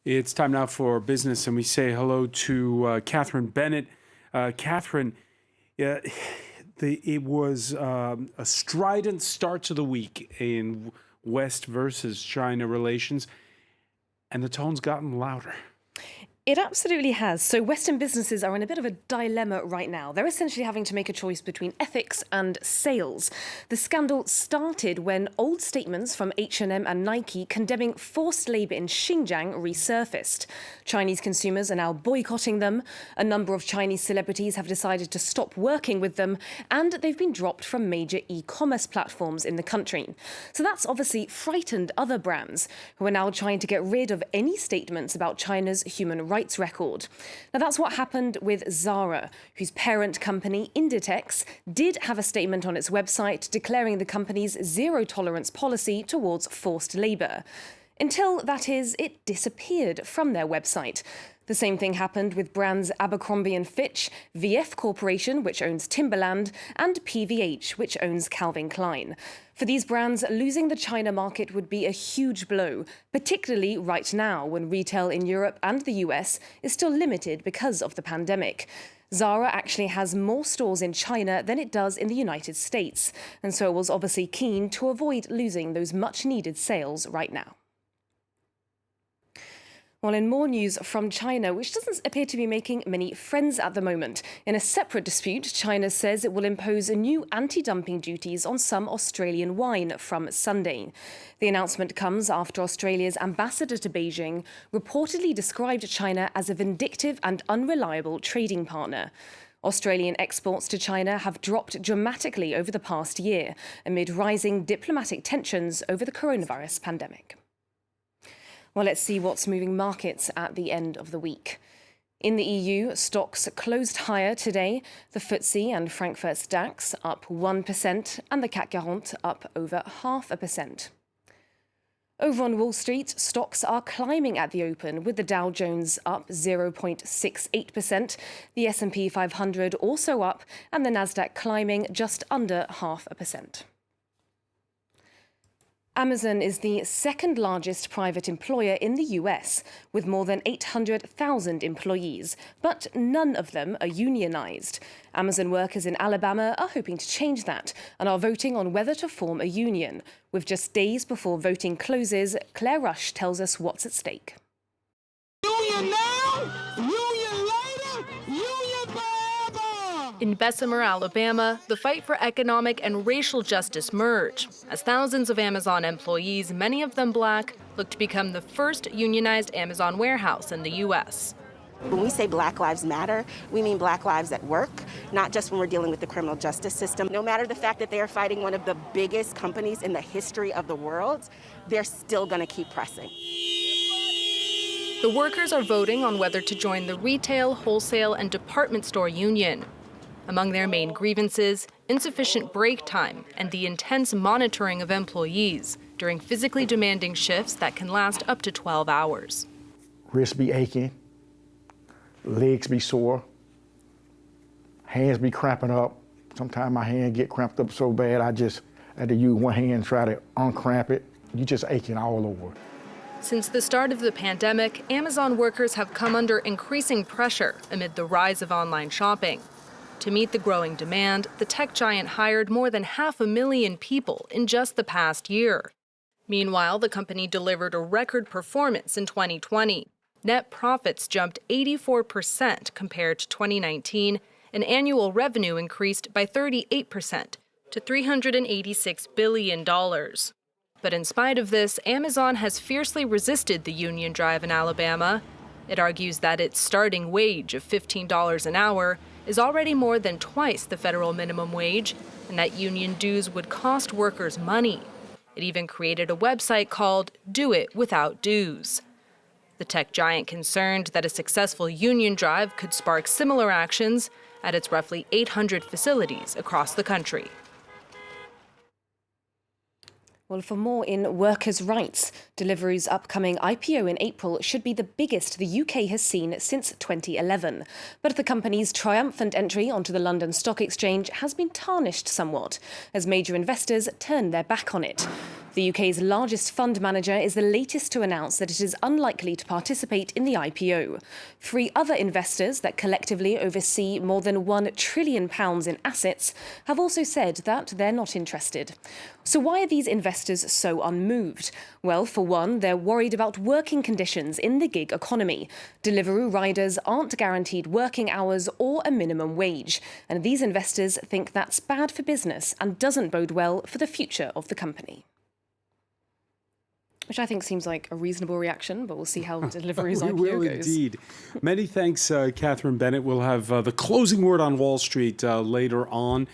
It's time now for business, and we say hello to Catherine Bennett. Catherine, it was a strident start to the week in West versus China relations, and the tone's gotten louder. It absolutely has. So Western businesses are in a bit of a dilemma right now. They're essentially having to make a choice between ethics and sales. The scandal started when old statements from H&M and Nike condemning forced labour in Xinjiang resurfaced. Chinese consumers are now boycotting them. A number of Chinese celebrities have decided to stop working with them, and they've been dropped from major e-commerce platforms in the country. So that's obviously frightened other brands who are now trying to get rid of any statements about China's human rights record. Now, that's what happened with Zara, whose parent company, Inditex, did have a statement on its website declaring the company's zero-tolerance policy towards forced labour. Until, that is, it disappeared from their website. The same thing happened with brands Abercrombie & Fitch, VF Corporation, which owns Timberland, and PVH, which owns Calvin Klein. For these brands, losing the China market would be a huge blow, particularly right now when retail in Europe and the US is still limited because of the pandemic. Zara actually has more stores in China than it does in the United States, and so was obviously keen to avoid losing those much-needed sales right now. Well, in more news from China, which doesn't appear to be making many friends at the moment. In a separate dispute, China says it will impose new anti-dumping duties on some Australian wine from Sunday. The announcement comes after Australia's ambassador to Beijing reportedly described China as a vindictive and unreliable trading partner. Australian exports to China have dropped dramatically over the past year amid rising diplomatic tensions over the coronavirus pandemic. Well, let's see what's moving markets at the end of the week. In the EU, stocks closed higher today. The FTSE and Frankfurt DAX up 1% and the CAC 40 up over 0.5%. Over on Wall Street, stocks are climbing at the open, with the Dow Jones up 0.68%, the S&P 500 also up, and the Nasdaq climbing just under 0.5%. Amazon is the second largest private employer in the US, with more than 800,000 employees, but none of them are unionized. Amazon workers in Alabama are hoping to change that and are voting on whether to form a union. With just days before voting closes, Claire Rush tells us what's at stake. Union now, union later, union forever. In Bessemer, Alabama, the fight for economic and racial justice merge as thousands of Amazon employees, many of them black, look to become the first unionized Amazon warehouse in the U.S. When we say Black Lives Matter, we mean Black lives at work, not just when we're dealing with the criminal justice system. No matter the fact that they are fighting one of the biggest companies in the history of the world, they're still going to keep pressing. The workers are voting on whether to join the retail, wholesale, and department store union. Among their main grievances, insufficient break time and the intense monitoring of employees during physically demanding shifts that can last up to 12 hours. Wrists be aching, legs be sore, hands be cramping up. Sometimes my hand get cramped up so bad I just had to use one hand and try to uncramp it. You just aching all over. Since the start of the pandemic, Amazon workers have come under increasing pressure amid the rise of online shopping. To meet the growing demand, the tech giant hired more than 500,000 people in just the past year. Meanwhile, the company delivered a record performance in 2020. Net profits jumped 84% compared to 2019, and annual revenue increased by 38% to $386 billion. But in spite of this, Amazon has fiercely resisted the union drive in Alabama. It argues that its starting wage of $15 an hour is already more than twice the federal minimum wage, and that union dues would cost workers money. It even created a website called Do It Without Dues. The tech giant concerned that a successful union drive could spark similar actions at its roughly 800 facilities across the country. Well, for more in workers' rights, Deliveroo's upcoming IPO in April should be the biggest the UK has seen since 2011. But the company's triumphant entry onto the London Stock Exchange has been tarnished somewhat as major investors turn their back on it. The UK's largest fund manager is the latest to announce that it is unlikely to participate in the IPO. 3 other investors that collectively oversee more than £1 trillion in assets have also said that they're not interested. So why are these investors so unmoved? Well, for one, they're worried about working conditions in the gig economy. Deliveroo riders aren't guaranteed working hours or a minimum wage, and these investors think that's bad for business and doesn't bode well for the future of the company. Which I think seems like a reasonable reaction, but we'll see how Deliveroo's We IPO will goes. indeed. Many thanks, Catherine Bennett. We'll have the closing word on Wall Street later on.